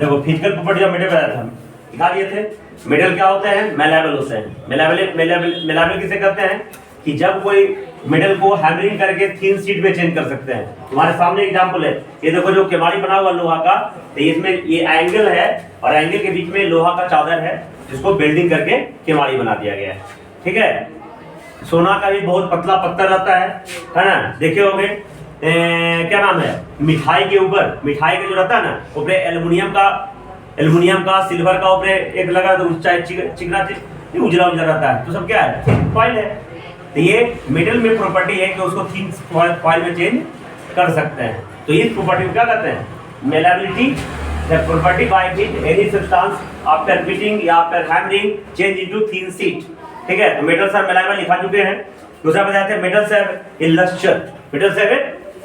देखो physical property of metal बताया था, दिखा दिए थे। मेटल क्या होते हैं? मेलेबल होते हैं। मेलेबल किसे कहते हैं? कि जब कोई मेटल को हैमरिंग करके थिन शीट में चेंज कर सकते हैं। तुम्हारे सामने एग्जांपल है, ये देखो जो केवाड़ी बना हुआ लोहा का, तो इसमें ये एंगल है और एंगल के बीच में लोहा का चादर है जिसको वेल्डिंग करके केवाड़ी बना दिया गया है। ठीक है, सोना का भी बहुत पतला पत्थर रहता है ना, देखे होंगे। क्या नाम है, मिठाई के ऊपर, मिठाई का जो रहता है ना, ऊपर एल्युमिनियम का सिल्वर का ऊपर एक लगा, तो चिकना उजला रहता है, तो सब क्या है? फॉइल है। तो ये मेटल में प्रॉपर्टी है कि उसको थिन फॉइल में चेंज कर सकते हैं। तो इस प्रॉपर्टी को क्या कहते हैं? Malleability, the property by which any substance after heating या after hammering change into thin sheet. ठीक है, तो मेटल्स आर मेलेबल लिखा चुके हैं। दूसरा बताते हैं metals have a lustre. Metals have a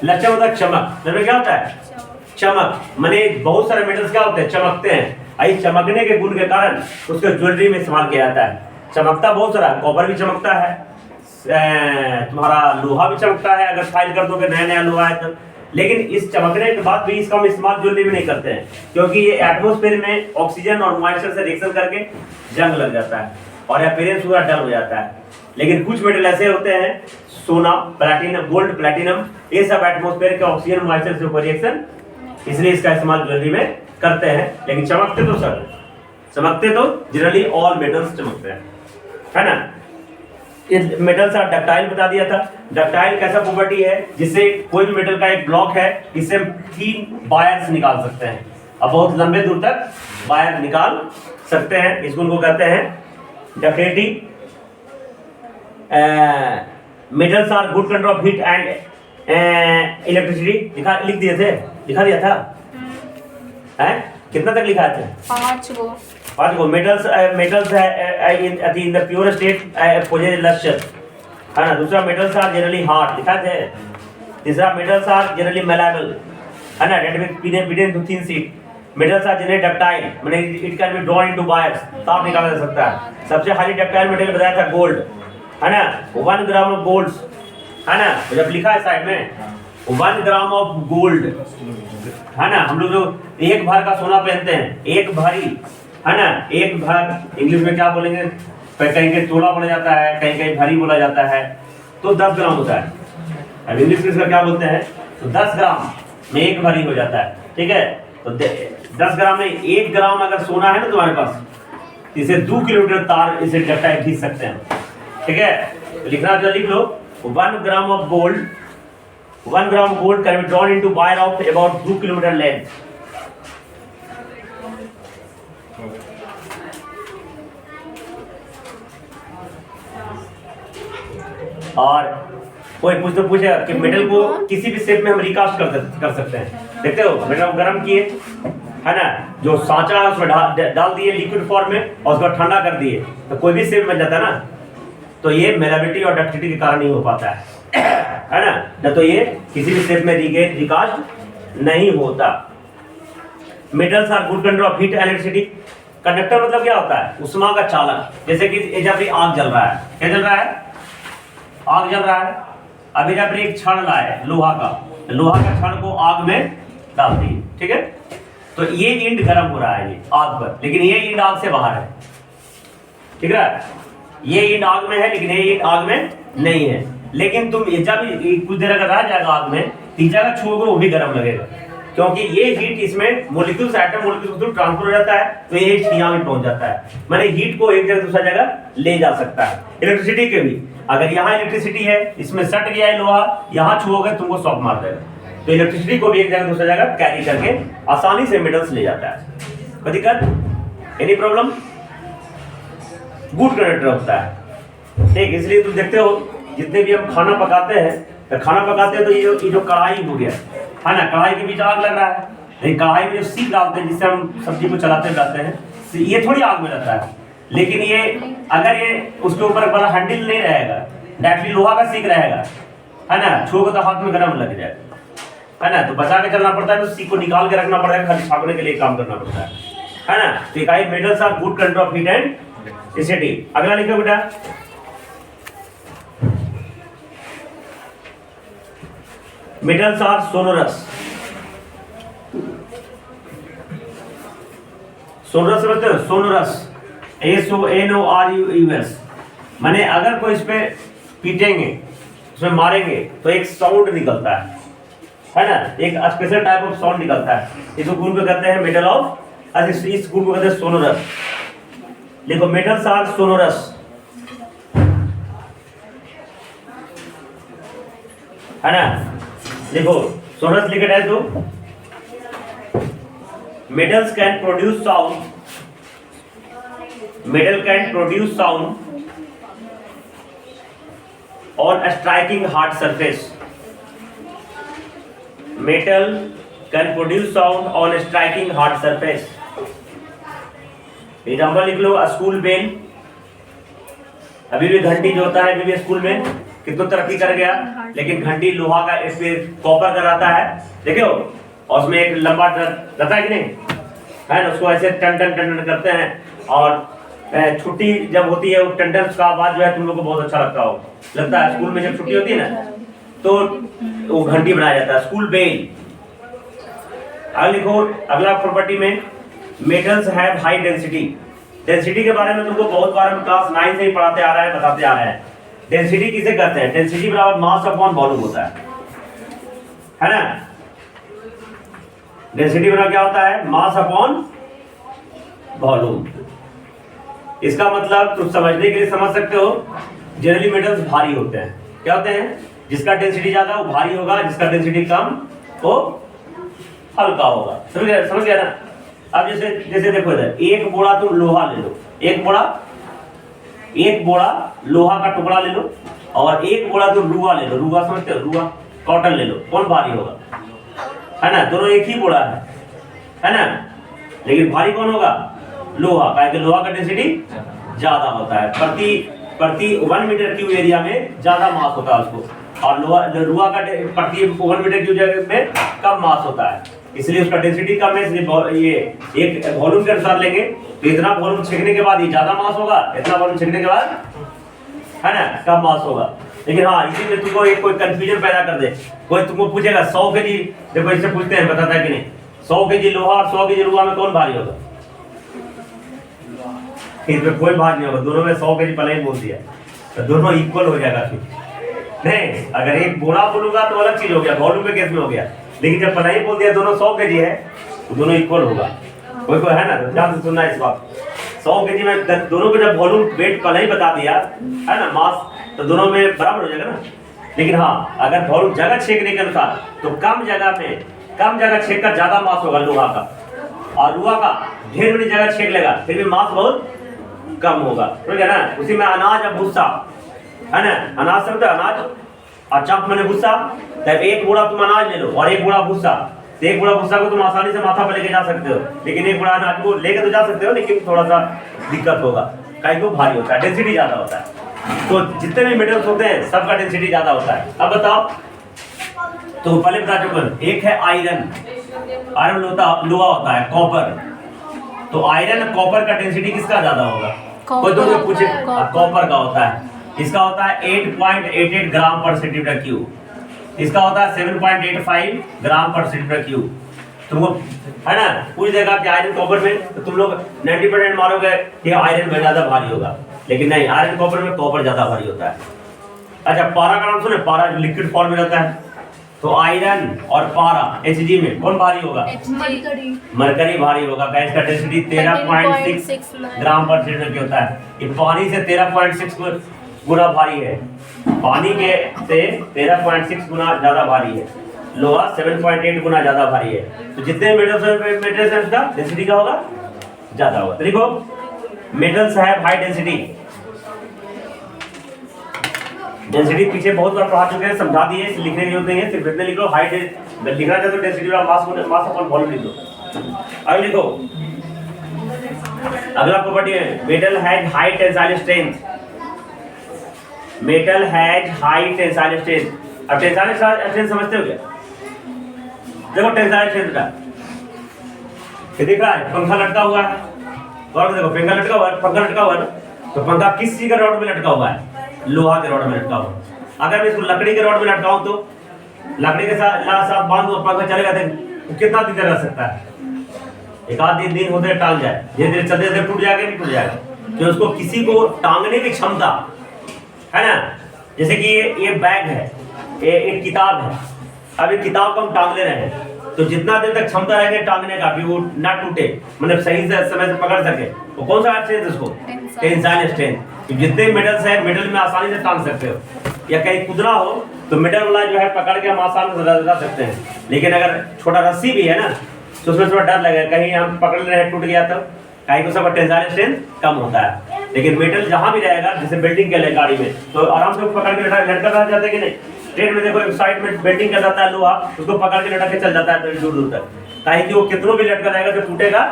lustre मतलब चमक। मतलब क्या होता है? चमक। माने बहुत सारे मेटल्स क्या होते हैं? चमकते हैं। इस चमकने के गुण के कारण उसको ज्वेलरी में इस्तेमाल किया जाता है। चमकता बहुत सारा, कॉपर भी चमकता है, तुम्हारा लोहा भी चमकता है अगर फाइल कर दो कि नया लोहा है तो। लेकिन इस चमकने के बाद भी इसका हम इस्तेमाल ज्वेलरी में नहीं करते हैं, क्योंकि ये एटमॉस्फेयर में ऑक्सीजन और मॉइस्चर से रिएक्शन करके जंग लग जाता है और अपीयरेंस पूरा डल हो जाता है। लेकिन कुछ मेटल ऐसे होते हैं, सोना, प्लैटिनम, गोल्ड, प्लैटिनम, ये सब एटमॉस्फेयर के ऑक्सीजन मॉइस्चर से रिएक्शन, इसलिए इसका इस्तेमाल ज्वेलरी में करते हैं। लेकिन चमकते तो जनरली ऑल मेटल्स चमकते हैं, है ना। ये मेटल सा डक्टाइल बता दिया था। डक्टाइल कैसा प्रॉपर्टी है? जिससे कोई भी मेटल का एक ब्लॉक है, इससे हम 3 वायर्स निकाल सकते हैं, अब बहुत लंबे दूर तक वायर निकाल सकते हैं। इसको उनको कहते हैं ductility. Metals are good conductor of heat and electricity. लिख दिए थे, दिखा दिया था हैं? कितना तक लिखा थे? 5 गो। Metals in the pure state possess lustre, है ना। दूसरा मेटल्स आर जनरली हार्ड, लिखा थे। तीसरा मेटल्स आर जनरली मेलेबल, है ना, that with between to thin sheet. Metals are generally ductile, माने it can be drawn into wires, ताप निकाला जा सकता है। सबसे हाईली डक्टाइल मेटल बताया था गोल्ड, है ना। 1 ग्राम ऑफ गोल्ड, है ना, जब लिखा है साइड में 1 ग्राम ऑफ गोल्ड, है ना। हम लोग जो 1 भर का सोना पहनते हैं, 1 भरी, है ना, 1 भर इंग्लिश में क्या बोलेंगे? कहीं कहीं तोला बोला जाता है, कहीं कहीं भरी बोला जाता है, तो 10 ग्राम होता है। अब इंग्लिश में इसका क्या बोलते हैं? तो 10 ग्राम में 1 भरी हो जाता है। ठीक है, तो 10 ग्राम में 1 ग्राम अगर सोना है ना तुम्हारे पास, इसे 2 किलोमीटर तार इसे डक्टाइल खींच सकते हैं। ठीक है, तो लिखना जो लिख लो, 1 gram of gold, 1 gram of gold can be drawn into wire of about 2 kilometer length. और कोई पूछेगा कि मेटल को किसी भी शेप में हम रिकास्ट कर सकते हैं। देखते हो, मेटल गर्म किए, है ना, जो सांचा है उसमें डाल दिए लिक्विड फॉर्म में और उसको ठंडा कर दिए, तो कोई भी शेप बन जाता है ना। तो ये मेलेबिलिटी और डक्टिलिटी के कारण ही हो पाता है ना, न तो ये किसी भी शेप में रिकास्ट नहीं होता। Metals are good conductor of heat and electricity. Conductor मतलब क्या होता है? उष्मा का चालक। जैसे कि जब भी आग जल रहा है, क्या जल रहा है? आग जल रहा है। अभी जब एक छड़ लाए लोहा का छड़ को आग में डाल दिए, ठीक है, तो ये इंड गर्म हो रहा है ये आग पर, लेकिन ये इंड आग से बाहर है। ठीक है, ये इंड आग में है लेकिन ये इंड आग में नहीं है। लेकिन तुम जब कुछ देर अगर रह जाएगा आग में, तीन जगह छूओगे वो भी गर्म लगेगा, क्योंकि ये हीट इसमें molecules, atom molecules through transfer हो जाता है, तो ये हीट यहाँ भी पहुंच जाता है। माने हीट को एक जगह दूसरा जगह ले जा सकता है। इलेक्ट्रिसिटी के भी, अगर यहाँ इलेक्ट्रिसिटी है, इसमें सट गया है लोहा, यहाँ छुओगे तुमको शॉक मार देगा, तो इलेक्ट्रिसिटी को भी एक जगह दूसरा जगह कैरी करके आसानी से मेटल्स ले जाता है। कोई दिक्कत? Any problem? गुड कंडक्टर होता है। ठीक, इसलिए तुम देखते हो जितने भी हम खाना पकाते हैं, तो ये जो कढ़ाई हो गया है ना, कढ़ाई के बीच आग लग रहा है, लेकिन कढ़ाई में जो सीख डालते हैं जिससे हम सब्जी को चलाते हैं, ये थोड़ी आग में रहता है। लेकिन ये अगर ये उसके ऊपर बड़ा हैंडल नहीं रहेगा, डायरेक्टली लोहा का सीख रहेगा, है ना, छुओगे तो हाथ में गर्म लग जाएगा, है ना, तो बचा के चलना पड़ता है, तो सीख को निकाल के रखना पड़ेगा, खाली छापने के लिए काम करना पड़ता है ना। तो ये metals are good conductor of heat and electricity. अगला लिखो बेटा, मेटल्स आर सोनोरस। सोनरस समझते हो? सोनरस, SONORUS, माने अगर कोई इस पे पीटेंगे, उसमें मारेंगे तो एक साउंड निकलता है ना, एक स्पेशल टाइप ऑफ साउंड निकलता है। इसको गुण को कहते हैं मेटल ऑफ, इस गुण को कहते हैं सोनोरस। देखो मेटल्स आर सोनोरस, है ना। देखो सोनोरस लिखा है तो metals can produce sound, metal can produce sound on a striking hard surface, metal can produce sound on a striking hard surface। Example लिख लो, स्कूल बेल, अभी भी घंटी जो होता है अभी भी स्कूल में कितना तरक्की कर गया, लेकिन घंटी लोहा का, इसमें कॉपर का रहता है, देखो, और उसमें एक लंबा रहता है कि नहीं, है ना, उसको ऐसे टन टन टन टन करते हैं, और छुट्टी जब होती है वो टन टन का आवाज जो है तुम लोग को बहुत अच्छा लगता है स्कूल में जब छुट्टी होती है ना, तो वो घंटी बनाया जाता है, स्कूल बेल। आगे लिखो अगला प्रॉपर्टी में, metals have high density. Density के बारे में तुमको बहुत बार हम क्लास 9 से ही पढ़ाते आ रहे हैं, बताते आ रहे हैं। डेंसिटी किसे कहते हैं? डेंसिटी बराबर मास अपॉन वॉल्यूम होता है ना। डेंसिटी बराबर क्या होता है? Mass upon volume. इसका मतलब तुम समझने के लिए समझ सकते हो, जनरली मेटल्स भारी होते हैं। क्या होते हैं? जिसका डेंसिटी ज्यादा वो भारी होगा, जिसका डेंसिटी कम वो हल्का होगा। समझ गया ना। अब जैसे देखो इधर, एक बोरा तुम लोहा ले लो, एक बोरा लोहा का टुकड़ा ले लो, और एक बोरा तुम रुआ ले लो। रुआ समझते हो? रुआ, कॉटन ले लो, कौन भारी होगा? है ना, दोनों एक ही बोरा है ना, लेकिन भारी कौन होगा? लोहा, क्योंकि लोहा का डेंसिटी ज्यादा होता है, प्रति 1 मीटर क्यूब एरिया में ज्यादा मास होता है उसको, और रुआ का प्रति 1 मीटर क्यूब में कम मास होता है, इसलिए उसका डेंसिटी कम है। इसलिए ये एक वॉल्यूम के अनुसार लेंगे तो इतना वॉल्यूम छेकने के बाद ये ज्यादा मास होगा, इतना वॉल्यूम छेकने के बाद, है ना, कम मास होगा। लेकिन हाँ, इसी में तुमको एक कोई कंफ्यूजन पैदा कर दे, कोई तुमको पूछेगा 100 केजी, देखो इससे पूछते हैं, बताता है कि नहीं, 100 केजी लोहा और 100 केजी रुआ में कौन भारी होगा? इसमें कोई भार नहीं होगा, दोनों में 100 केजी पहले ही बोल दिया, तो दोनों इक्वल हो जाएगा। नहीं, अगर एक बोरा बोलूंगा तो अलग चीज हो गया, वॉल्यूम के केस में हो गया, लेकिन जब पहले ही बोल दिया दोनों 100 केजी है तो दोनों इक्वल होगा। कोई है ना, ध्यान से सुनना इस बात। 100 केजी में दोनों को जब वॉल्यूम वेट पहले ही बता दिया, है ना, मास, तो दोनों में बराबर हो जाएगा ना। लेकिन हाँ, अगर वॉल्यूम जगह छेकने के अनुसार, तो कम जगह छेक कर ज्यादा मास होगा लोहा का, और रुआ का ढेर बड़ी जगह छेक लेगा फिर भी मास बहुत कम होगा, ठीक है ना। उसी में अनाज और भूसा, है ना, अनाज समझते हो? अनाज और चंप मैंने भूसा, तब एक बोरा तुम अनाज ले लो और एक बोरा भूसा, तो एक बोरा भूसा को तुम आसानी से माथा पर लेके जा सकते हो, लेकिन एक बोरा अनाज को लेके तो जा सकते हो, लेकिन थोड़ा सा दिक्कत होगा, काहे को भारी होता है, डेंसिटी ज्यादा होता है। तो जितने भी मेटल्स होते हैं सबका डेंसिटी ज्यादा होता है। अब बताओ, तो पहले बता चुके, एक है आयरन लोहा होता है, कॉपर, तो आयरन और कॉपर का डेंसिटी किसका ज्यादा होगा? कोई तो पूछे, कॉपर का होता है, इसका होता है 8.88 ग्राम पर सेंटीमीटर क्यूब, इसका होता है 7.85 ग्राम पर सेंटीमीटर क्यूब। तुमको है ना पूछ देगा कि आयरन कॉपर में, तो तुम लोग 90% मारोगे कि आयरन में ज्यादा भारी होगा, लेकिन नहीं, आयरन कॉपर में कॉपर ज्यादा भारी होता है। अच्छा, पारा का नाम सुने? पारा जो लिक्विड फॉर्म में रहता है, तो आयरन और पारा Hg में कौन भारी होगा? मरकरी भारी होगा। गैस का डेंसिटी 13.6 ग्राम पर सेंटीमीटर क्यूब होता है। ये पानी से 13.6 गुना भारी है, पानी के से 13.6 गुना ज्यादा भारी है, लोहा 7.8 गुना ज्यादा भारी है। तो जितने मेटल्स है उसका डेंसिटी क्या होगा? ज्यादा होगा। तो देखो, metals have high density. Density पीछे बहुत बार पढ़ा चुके हैं, समझा दिए, लिखने की जरूरत नहीं है, सिर्फ इतने लिख लो, हाई लिखना चाहे तो डेंसिटी मास अपॉन वॉल्यूम लिख लो। अब लिखो अगला प्रॉपर्टी है, metal has high tensile strength. Metal has high tensile strength. अब टेंसाइल स्ट्रेंथ समझते हो क्या? देखो टेंसाइल स्ट्रेंथ का ये दिख रहा है, पंखा लटका हुआ है, और देखो पंखा लटका हुआ है ना, तो पंखा किस चीज के रॉड में लटका हुआ है? लोहा के रॉड में लटका हुआ। अगर मैं इसको लकड़ी के रॉड में लटकाऊं तो लकड़ी के साथ बांध दो, पंखा चलेगा, तो कितना दिन रह सकता है? एक आध दिन होते टांग जाए, धीरे धीरे चलते चलते टूट जाएगा, नहीं टूट जाएगा। तो उसको किसी को टांगने की क्षमता है ना, जैसे कि ये बैग है, ये एक किताब है, अब ये किताब को हम टांग ले रहे हैं, तो जितना देर तक क्षमता रहेगी टांगने का कि वो ना टूटे, मतलब सही से समय से पकड़ सके, वो कौन सा स्ट्रेंथ है उसको? Tensile strength. जितने मेडल्स है मिडल में आसानी से टांग सकते हो, या कहीं कूदना हो तो मिडल वाला जो है पकड़ के हम आसानी से लगा सकते हैं। लेकिन अगर छोटा रस्सी भी है ना तो उसमें थोड़ा डर लगेगा, कहीं हम पकड़ ले रहे हैं टूट गया तो कहीं को सब टेंसाइल स्ट्रेंथ कम होता है। लेकिन मेटल जहां भी रहेगा, जैसे बिल्डिंग के लिए गाड़ी में, तो आराम से पकड़ के लटका रह जाता है कि नहीं। ट्रेन में देखो एक साइड में बेल्टिंग कर जाता है लोहा, उसको पकड़ के लटक के चल जाता है दूर दूर तक, ताकि कि वो कितनों भी लटका रहेगा तो टूटेगा,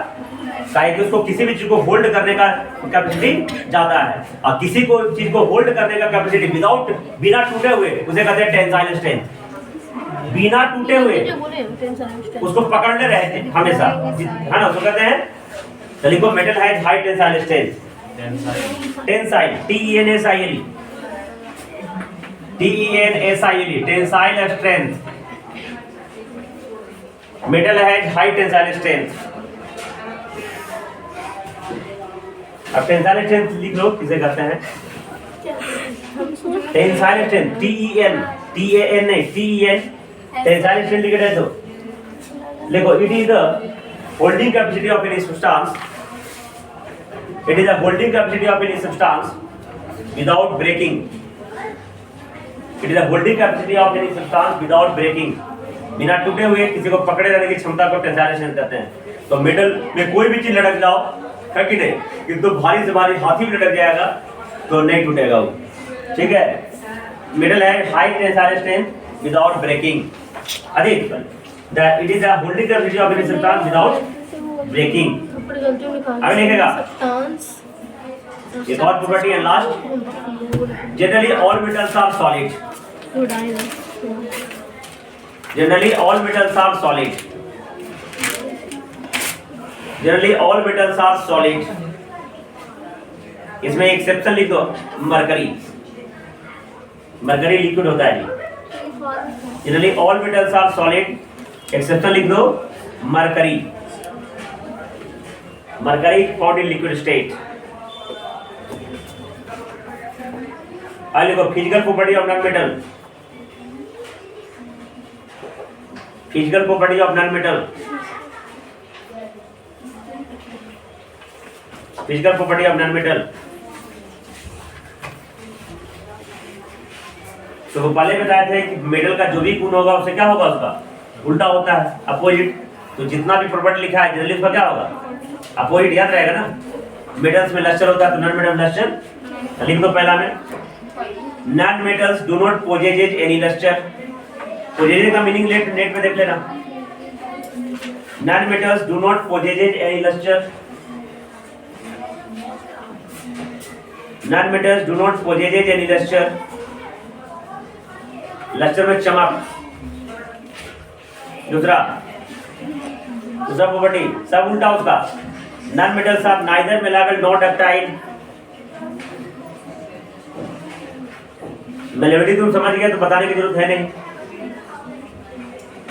ताकि उसको किसी भी चीज को होल्ड करने का कैपेसिटी ज्यादा है। और किसी को चीज को होल्ड करने का कैपेसिटी विदाउट, बिना टूटे हुए, उसे कहते हैं टेंसाइल स्ट्रेंथ। बिना टूटे हुए उसको पकड़ने रहते हमेशा, है ना, उसको कहते हैं। तो लिखो metal has high tensile strength. Tensile, TENSILE, TENSILE, tensile strength. Metal has high tensile strength. अब टेंसाइल स्ट्रेंथ लिख लो, किसे कहते हैं? टेंसाइल स्ट्रेंथ, TEN नहीं, TEN, टेंसाइल स्ट्रेंथ लिख रहे तो देखो, it is the holding capacity of any substance, it is a holding capacity of any substance without breaking. It is a holding capacity of any substance without breaking. बिना टूटे हुए किसी को पकड़े रहने की क्षमता को टेंसाइल स्ट्रेंथ कहते हैं। तो मेटल में कोई भी चीज लटक जाओ, है कि नहीं, कि तो भारी से भारी हाथी भी लटक जाएगा तो नहीं टूटेगा वो, ठीक है। मेटल है high tensile strength without breaking. अधिक it is a holding capacity of any substance without breaking. आगे लिखेगा एक और प्रॉपर्टी है last, generally all metals are solid. Generally all metals are solid. Generally all metals are solid. इसमें exception लिख दो, mercury. Mercury liquid होता है जी। Generally all metals are solid, exception लिख दो, mercury. Mercury found in liquid state. आइए देखो physical property of non metal. Physical property of non metal. Physical property of non metal. तो पहले बताए थे कि मेटल का जो भी गुण होगा उससे क्या होगा, उसका उल्टा होता है, अपोजिट। तो जितना भी प्रॉपर्टी लिखा है जनरली उसका क्या होगा, अपोजिट याद रहेगा ना। मेटल्स में लस्टर होता है तो नॉन मेटल लस्टर लिख दो पहला में। Non metals do not possess any lustre. Possess का मीनिंग नेट में देख लेना। Non metals do not possess any lustre. Non metals do not possess any lustre. Lustre में चमक। दूसरा प्रॉपर्टी सब उल्टा उसका। Non metals are neither malleable not ductile. Malleability तुम समझ गए तो बताने की जरूरत है नहीं।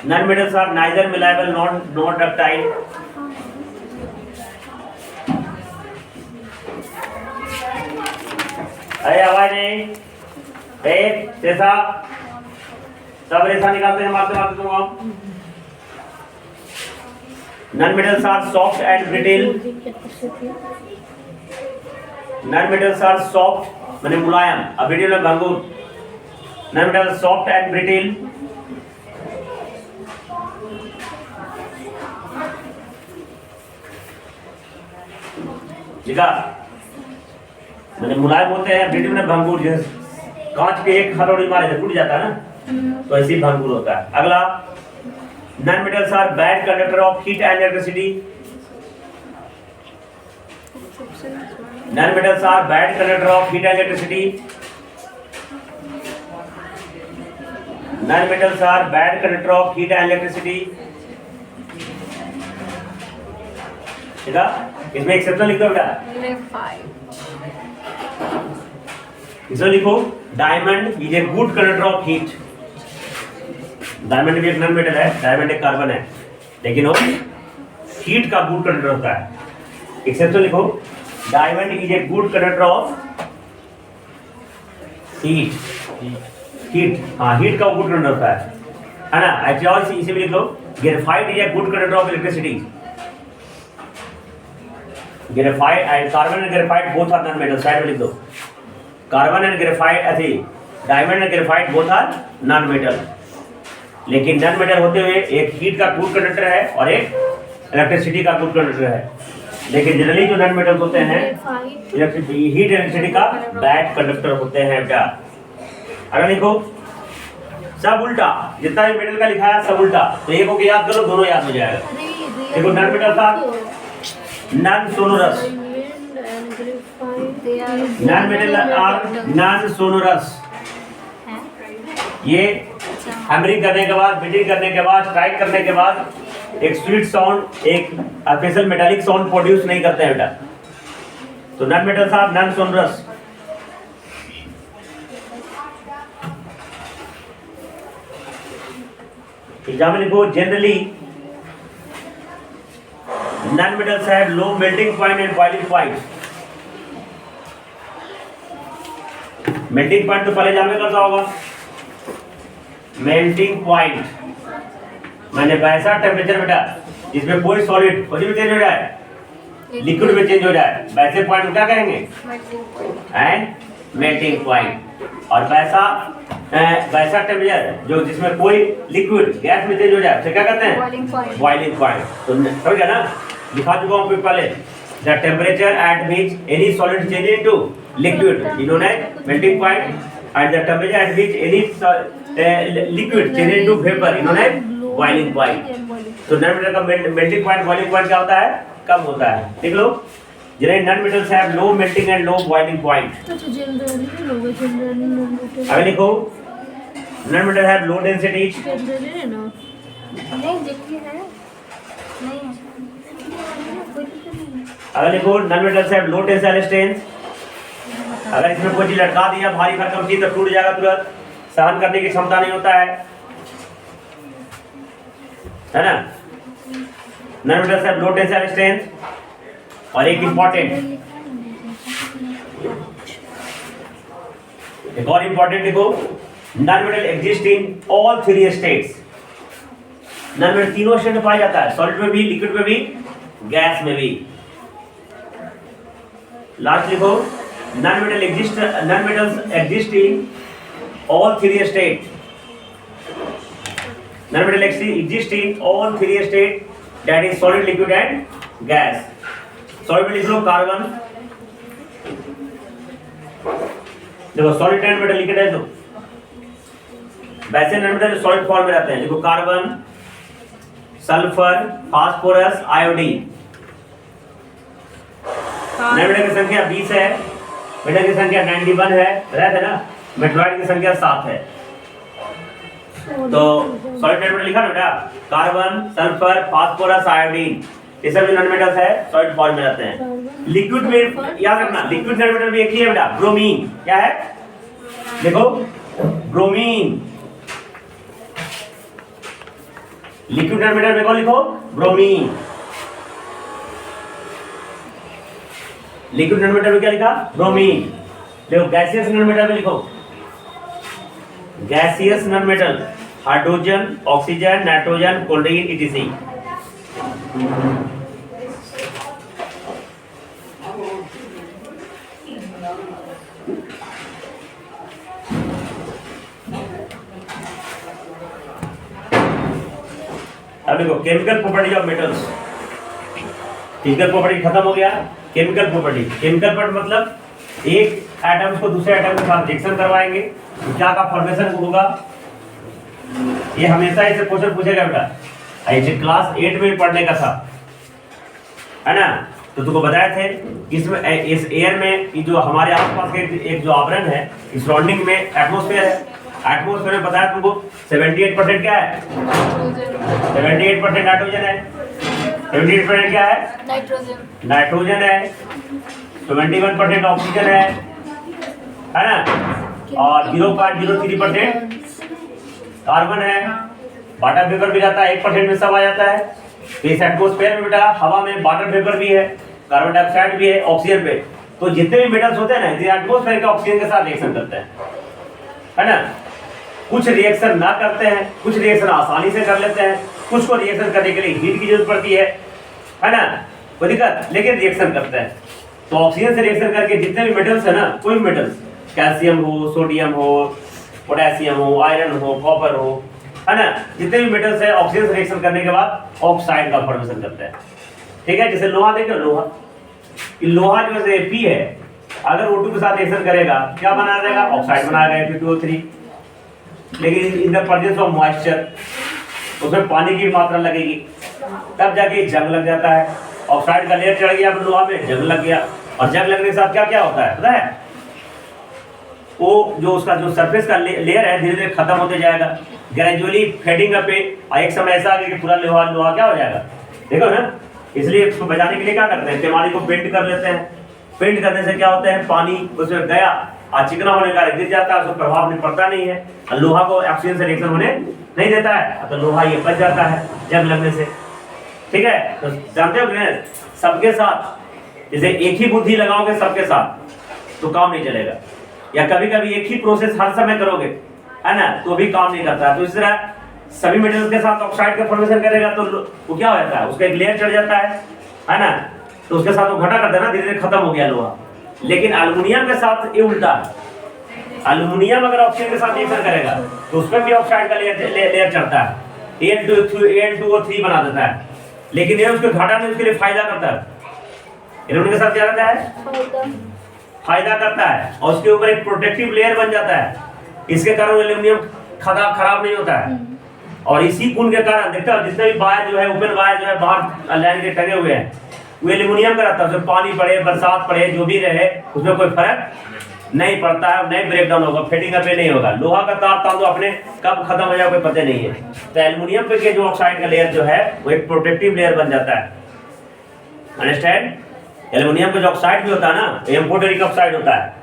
Non metals are neither malleable not ductile. अरे आवाज नहीं, रेसा सब रेसा निकालते हैं, मारते मारते तुम आओ। Non-metals are soft and brittle. Non-metals are soft, माने मुलायम, और brittle में भंगुर। Non-metals soft and brittle. लिखा, माने मुलायम होते हैं, brittle में भंगुर। जैसे कांच के एक हथौड़ी मारे तो टूट जाता है ना, तो ऐसे ही भंगुर होता है। अगला, non-metals are bad conductor of heat and electricity. Non-metals are bad conductor of heat and electricity. Non-metals are bad conductor of heat and electricity. ठीक है, इसमें एक्सेप्शन लिख दो बेटा। इसमें लिखो diamond is a good conductor of heat. Diamond भी एक नॉन मेटल है, डायमंड एक कार्बन है, लेकिन वो हीट का गुड कंडक्टर होता है। एक्सेप्शन लिखो, diamond is a good conductor of heat. हाँ, हीट का गुड कंडक्टर होता है ना। एक्चुअली और इसे भी लिख लो, graphite is a good conductor of electricity. Graphite and carbon and graphite both are non metal, side में लिख दो। कार्बन एंड ग्रेफाइट ऐसे, diamond and graphite both are non metal. लेकिन नॉन मेटल होते हुए एक हीट का गुड कंडक्टर है और एक इलेक्ट्रिसिटी का गुड कंडक्टर है। लेकिन जनरली जो नॉन मेटल होते हैं हीट इलेक्ट्रिसिटी का बैड कंडक्टर होते हैं बेटा। अगर लिखो सब उल्टा, जितना भी मेटल का लिखा है सब उल्टा, तो एक को याद करो, दोनों याद हो जाएगा। देखो नॉन मेटल का non sonorous, non metal are non sonorous. ये हैमरिंग करने के बाद, बीटिंग करने के बाद, स्ट्राइक करने के बाद एक स्वीट साउंड, एक स्पेशल मेटालिक साउंड प्रोड्यूस नहीं करते हैं बेटा। तो नॉन मेटल साहब नॉन सोनोरस। एग्जाम्पल लिखो, generally non metals have low melting point and boiling point. Melting point तो पहले जान में करता होगा। मेल्टिंग पॉइंट मैंने वैसा टेम्परेचर बेटा जिसमें कोई सॉलिड कुछ भी चेंज हो जाए, लिक्विड में चेंज हो जाए, वैसे पॉइंट को क्या कहेंगे? Melting point. और वैसा टेम्परेचर जो जिसमें कोई लिक्विड गैस में चेंज हो जाए, उसे क्या कहते हैं? Boiling point. तो समझ गया ना, लिखा चुका हूँ पहले। The temperature at which any solid change into liquid is known as melting point, and the temperature at which any liquid change into vapour is known as boiling point. तो non metal का melting point, boiling point क्या होता है? कम होता है। देख लो, generally non metals have low melting and low boiling point. अगर लिखो, non metal have low density. अगर लिखो, non metals have low tensile strength. अगर इसमें कोई चीज लटका दिया, भारी भरकम चीज, तो टूट जाएगा तुरंत, सहन करने की क्षमता नहीं होता है ना। Non metals have low tensile strength. और एक इंपॉर्टेंट, एक और इंपॉर्टेंट देखो, non metal exist in all three states. Non metal तीनों स्टेट में पाया जाता है, सॉलिड में भी, लिक्विड में भी, गैस में भी। लास्ट लिखो, non metals exist in all three state. Non metal exist in all three state, that is solid, liquid and gas. Solid में लिख लो कार्बन, देखो सॉलिड नॉन मेटल लिक्विड है, तो वैसे नॉन मेटल सॉलिड फॉर्म में रहते हैं। देखो carbon, sulphur, phosphorus, iodine. Non metal की संख्या 20 है, मेटल की संख्या 91 है, रहते ना। मेटलॉइड की संख्या 7 है। तो सॉलिड नॉन मेटल लिखा ना बेटा, कार्बन, सल्फर, फास्फोरस, आयोडीन, ये सब जो नॉन मेटल्स है सॉलिड फॉर्म में रहते हैं। लिक्विड में याद रखना, लिक्विड नॉन मेटल भी एक ही है बेटा, ब्रोमीन। क्या है? देखो ब्रोमीन, लिक्विड नॉन मेटल में कौन लिखो? ब्रोमीन। लिक्विड नॉन मेटल में क्या लिखा? ब्रोमीन। देखो गैसियस नॉन मेटल में लिखो, gaseous non metal, hydrogen, oxygen, nitrogen, chlorine, etc। अब देखो chemical property of metals. Physical property खत्म हो गया, केमिकल प्रॉपर्टी। केमिकल प्रॉपर्टी मतलब एक एटम्स को दूसरे एटम के साथ रिएक्शन करवाएंगे, क्या का फॉर्मेशन होगा। ये हमेशा इसे क्वेश्चन पूछेगा बेटा, ऐसे क्लास 8 में पढ़ने का था, है ना। तो तुमको बताए थे इसमें, इस एयर में जो हमारे आसपास के एक जो आवरण है, इस सराउंडिंग में एटमॉस्फेयर है। एटमॉस्फेयर में बताया तुमको 78% क्या है? 78% नाइट्रोजन है। 78% क्या है? नाइट्रोजन है। 21% ऑक्सीजन है ना। और 0.03% कार्बन है। वाटर वेपर भी रहता है, 1% में सब आ जाता है। तो इस एटमॉस्फेयर में बेटा हवा में वाटर वेपर भी है, कार्बन डाइऑक्साइड भी है, ऑक्सीजन पे, तो जितने भी मेटल्स होते हैं ना ये एटमॉस्फेयर के ऑक्सीजन के साथ रिएक्शन करते हैं, है ना। कुछ रिएक्शन ना करते हैं, कुछ रिएक्शन आसानी से कर लेते हैं, कुछ को रिएक्शन करने के लिए हीट की जरूरत पड़ती है ना, कोई दिक्कत, लेकिन रिएक्शन करते हैं। तो ऑक्सीजन से रिएक्शन करके जितने भी मेटल्स है ना, कोई भी मेटल्स, कैल्शियम हो, सोडियम हो, पोटेशियम हो, आयरन हो, कॉपर हो, है ना, जितने भी मेटल्स है ऑक्सीजन से रिएक्शन करने के बाद ऑक्साइड का फॉर्मेशन करते हैं। ठीक है, जैसे लोहा देखो, लोहा जो है P है, अगर O2 के साथ रिएक्शन करेगा क्या बना देगा, ऑक्साइड बना देगा Fe2O3। लेकिन in the presence of moisture, उसमें पानी की मात्रा लगेगी, तब जाके जंग लग जाता है, ऑक्साइड का लेयर चढ़ गया लोहा में, जंग लग गया। और जंग लगने के साथ क्या क्या होता है पता है, वो जो उसका जो सरफेस का लेयर है धीरे धीरे खत्म होते जाएगा, ग्रेजुअली फेडिंग अप, एक समय ऐसा आएगा कि पूरा लोहा क्या हो जाएगा, देखो ना। इसलिए इसको बचाने के लिए क्या करते हैं, पैमाने को पेंट कर लेते हैं। पेंट करने से क्या होता है, पानी उसमें गया और चिकना होने का गिर जाता है, उसको प्रभाव नहीं पड़ता नहीं है, और लोहा को ऑक्सीजन से रिएक्शन होने नहीं देता है, तो लोहा ये बच जाता है जंग लगने से। ठीक है, तो जानते हो कि सबके साथ जैसे एक ही बुद्धि लगाओगे सबके साथ तो काम नहीं चलेगा, या कभी कभी एक ही प्रोसेस हर समय करोगे, है ना, तो भी काम नहीं करता। तो इस तरह सभी मेटल्स के साथ ऑक्साइड का फॉर्मेशन करेगा तो वो क्या हो जाता है, उसका एक लेयर चढ़ जाता है ना, तो उसके साथ वो घटा करता है ना, धीरे धीरे खत्म हो गया लोहा। लेकिन एल्युमिनियम के साथ ये उल्टा है, एल्युमिनियम अगर ऑक्सीजन के साथ रिएक्शन करेगा तो उसमें भी ऑक्साइड का लेयर चढ़ता है, Al2O3 बना देता है, लेकिन ये उसको घटा नहीं, उसके लिए फायदा करता है। एल्युमिनियम के साथ क्या करता है, फायदा करता है, और उसके ऊपर एक प्रोटेक्टिव लेयर बन जाता है, इसके कारण एल्युमिनियम खराब नहीं होता है। और इसी गुण के कारण देखता हो जितने भी वायर जो है, ओपन वायर जो है बाहर लाइन के टंगे हुए हैं, वो एल्युमिनियम का रहता है, उसमें पानी पड़े, बरसात पड़े, जो भी रहे उसमें कोई फर्क नहीं पड़ता है, नहीं ब्रेक डाउन होगा, फेडिंग अप नहीं होगा। लोहा का तार तो अपने कब खत्म हो जाए कोई पता नहीं है। तो एल्युमिनियम पे के जो ऑक्साइड का लेयर जो है वो एक प्रोटेक्टिव लेयर बन जाता है, अंडरस्टैंड। एल्युमिनियम का जो ऑक्साइड भी होता है ना, एम्फोटेरिक ऑक्साइड होता है,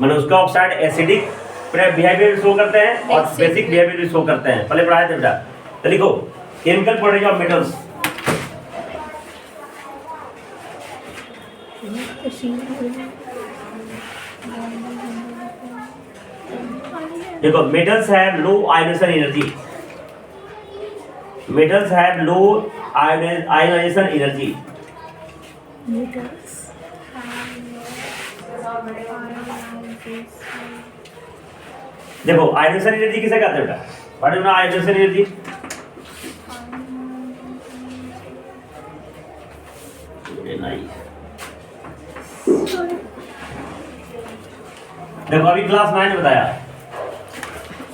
माने उसका ऑक्साइड एसिडिक बिहेवियर शो करते हैं और बेसिक बिहेवियर भी शो करते हैं, पहले पढ़ाए थे बेटा। तो लिखो केमिकल प्रॉपर्टीज ऑफ मेटल्स। देखो metals have low ionisation energy, metals have low ionisation energy. देखो आयनाइजेशन एनर्जी किसे कहते हैं बेटा, व्हाट इज आयनाइजेशन एनर्जी? देखो अभी क्लास 9 ने बताया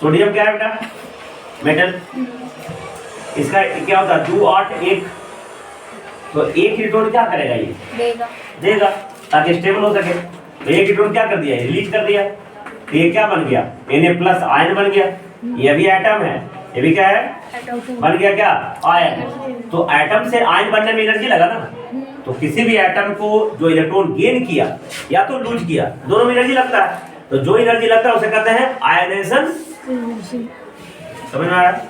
सोडियम क्या है बेटा, मेटल, इसका क्या होता है 2 8 1, तो एक इलेक्ट्रॉन क्या करेगा, ये देगा ताकि स्टेबल हो सके। तो एक इलेक्ट्रॉन क्या कर दिया, रिलीज कर दिया, तो ये क्या बन गया, Na+ आयन बन गया। ये भी एटम है, ये भी क्या है, बन गया क्या, आयन। तो एटम से आयन बनने में एनर्जी लगा ना, तो किसी भी एटम को जो इलेक्ट्रॉन गेन किया या तो लूज किया, दोनों में एनर्जी लगता है, तो जो एनर्जी लगता है उसे कहते हैं आयनाइजेशन, समझ में आ रहा है।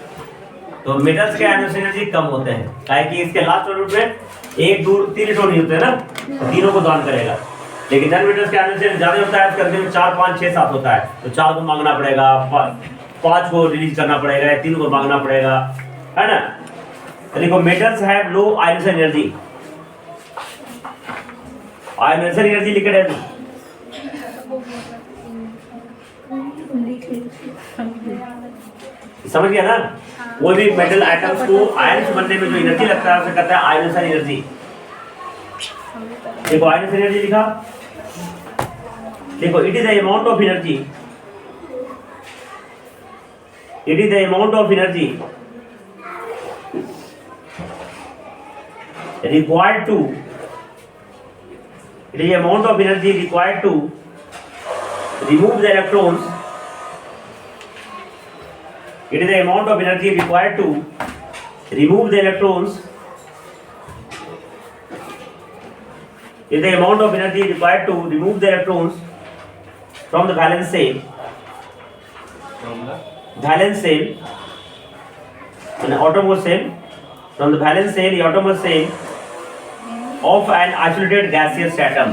तो मेटल्स के आयनाइजेशन एनर्जी कम होते हैं, काहे कि इसके लास्ट ऑर्बिट में 1 2 3 इलेक्ट्रॉन ही होते हैं ना, तो तीनों को दान करेगा। लेकिन नॉन मेटल्स के आयनाइजेशन ज्यादा होता है, करने में 4 5 6 7 होता है, तो 4 को मांगना पड़ेगा, 5 को रिलीज करना पड़ेगा, 3 को मांगना पड़ेगा, है ना। तो देखो metals have low ionisation energy, ionisation energy लिखा है, समझ गया ना। वो भी मेटल आइटम्स को आयन्स बनने में जो एनर्जी लगता है उसे कहता है आयनाइजेशन एनर्जी। देखो आयनाइजेशन एनर्जी लिखा, देखो it is the amount of energy, it is the amount of energy required to, it is the amount of energy required to remove the electrons, it is the amount of energy required to remove the electrons, it is the amount of energy required to remove the electrons from the valence shell, valence shell, an outermost shell, From the valence shell, the outermost shell of an isolated gaseous atom.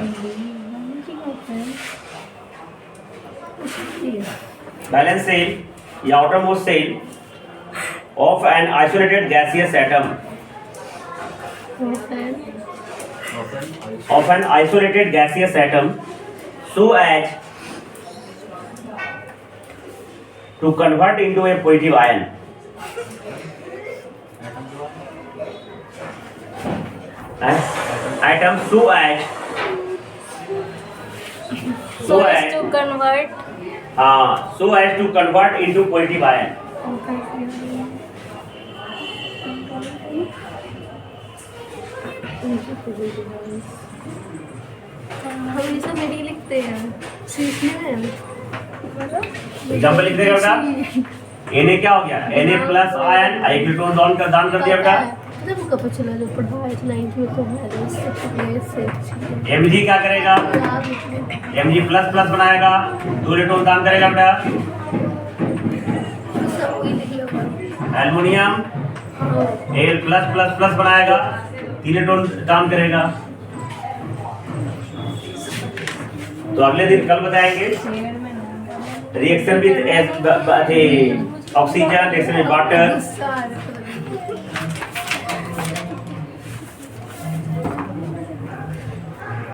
Valence shell, the outermost shell of an isolated gaseous atom. Of an isolated gaseous atom, so as to convert into a positive ion. Atom so as So as to convert. So as to convert into positive ion. हम ये सब नहीं लिखते हैं, सीखने में example लिख देगा बेटा। Na क्या हो गया? Na प्लस आयन इलेक्ट्रॉन दान कर दिया बेटा। वो कब चला जो पढ़ा है 9th में तो है। Mg क्या करेगा? Mg प्लस प्लस बनाएगा, 2 इलेक्ट्रॉन दान करेगा बेटा। Aluminium Al plus plus plus बनाएगा, 3 इलेक्ट्रॉन दान करेगा। तो अगले दिन कल बताएंगे reaction with oxygen, reaction with water,